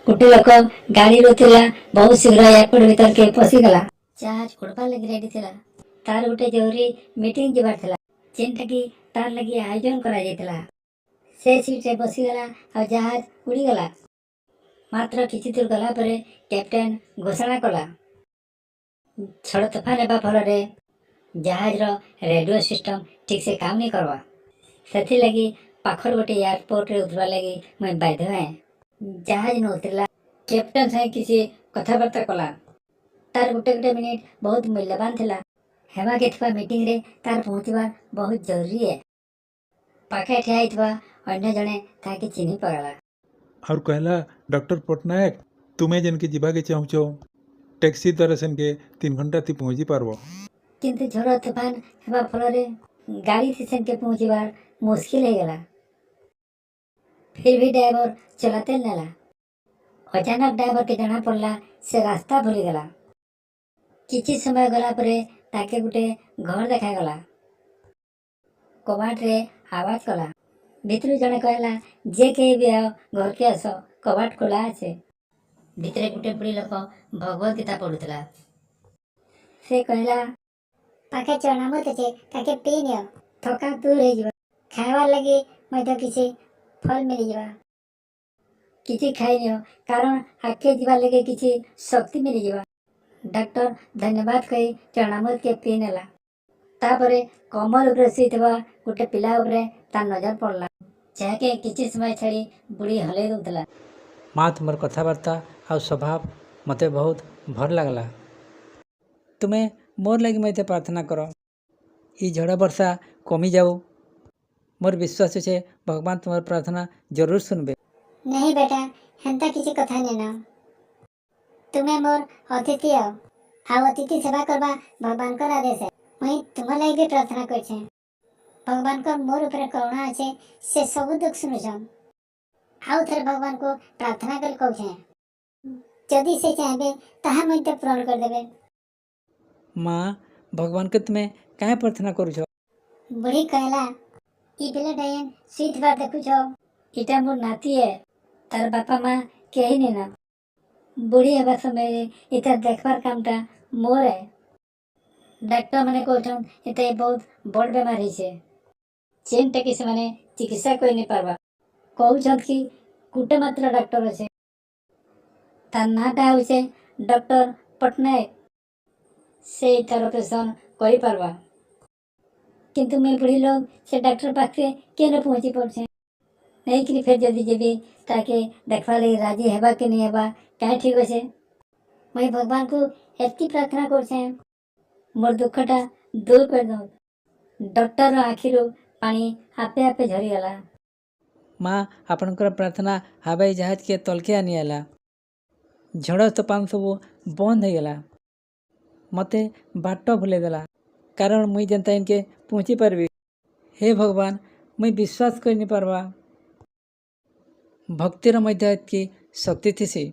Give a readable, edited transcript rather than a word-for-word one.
गोटे लोक गाड़ी रोला बहुत शीघ्र एयरपोर्ट भीतर के पशिगला। जहाज उड़वा लगी रेडी थिला। तार गोटे जरूरी मीटिंग जीवार थिला जेनटा कि तार लगी आयोजन करा जायतिला। से सीट रे बसीगला और जहाज उड़ीगला। मात्र किछि दूर गला परे कैप्टेन घोषणा कला झड़ तोफान हेबा फल जहाज रो रेडियो सिस्टम ठीक से काम नहीं करवा। सेथि लगी पाखर गोटे एयरपोर्ट रे उतरवा लगी मैं बाध्य है। जहाज न उतरला कैप्टेन से किसी कथबार्ता कला। तार गोटे गोटे मिनिट बहुत मूल्यवान थिला। हेबा के थिबा मीटिंग रे तार पहुंचवा बहुत जरूरी है। पाखे ठिया हितबा अन्य जने ताके चिन्ही पगला और कहला डॉक्टर पटनायक तुम्हें जन के जीवा के चाहूचो टैक्सी द्वारा सन के 3 घंटा ती पहुंची पारबो। किंतु झड़ तूफान हेबा फल गाड़ी से सन के पहुंचवार मुश्किल है गला। फिर भी ड्राइवर चलाते नेला। अचानक ड्राइवर के जाना पड़ला से रास्ता भूली गला। किछि समय गला परे ताके गुटे घर देखा गला। कबाट रे आवाज कला। भितरु जने कहला जे के भी आओ घर के आस कबाट खोला आछे। भितरे गुटे बुढ़ी लोक भगवत गीता पढ़ुतला। से कहला पाखे चनामत छे ताके पी नियो थका दूर हे जिवो। खाइबार लगी मते किछि फल मिली जिवा। किछि खाइ नियो कारण आके जिवा लगे किछि शक्ति मिली जिवा। डॉक्टर धन्यवाद कही चनामत के पी नेला। तापरे कमल उपरे सीतबा गोटे पिला उपरे तार नजर पड़ला जाके किछि समय छाड़ी बुढ़ी हले दउतला। माँ तुमर कथबार्ता आ स्वभाव मते बहुत भल लगला। तुम्हें मोर लगी मते प्रार्थना करो ई झड़ वर्षा कमी जाऊ। मोर विश्वास छे भगवान तुम्हार प्रार्थना जरूर सुनबे। नहीं बेटा हेंता किसी कथा नहीं ना। तुम्हें मोर अतिथि आओ आओ अतिथि सेवा करबा भगवान का आदेश है। मैं तुम्हार लगी भी प्रार्थना कर छे। भगवान को मोर ऊपर करुणा আছে से सब दुख सुनुछन। आउ थरे भगवान को प्रार्थना कर कहू छे जदि से चाहबे ताहा मते पूर्ण कर देबे। माँ भगवान के तुम्हें काहे प्रार्थना करू छो। बुढ़ी कहला ई बेले डायन स्वीट बार देखु छो इटा मोर नाती है तार बापा माँ केही नहीं ना। बुढ़ी हेबा समय इता देखबार कामटा मोर है। डॉक्टर माने कहछन इता बहुत बड़ बेमारी छे जेनटा कि से माने चिकित्सा कोई नहीं पारबा। कहछन कि गुटे मात्र डॉक्टर अछि तार नाटा होइछे डॉक्टर पटनायक से तार ऑपरेशन करि पारबा। किंतु मैं बुढ़ी लोग से डॉक्टर पाखे के न पहुंची पड़छे नहीं कि फिर जल्दी जेबी ताके देखवा लगी राजी हेबा कि नहीं हेबा क्या ठीक होछे। मैं भगवान को एति प्रार्थना करछे मोर दुखटा दूर कर दो। डॉक्टर आखिरु पानी आपे आपे झरी गला। माँ आपनकर प्रार्थना हवाई जहाज के तलके आनी आला। झड़ तूफान सब बंद हो गला। मते बाट भूले देला कारण मुई जनता इनके पहुँची पारबी। हे भगवान मुई विश्वास कर नहीं पारबा। भक्तिर मध्य की शक्ति थी सी।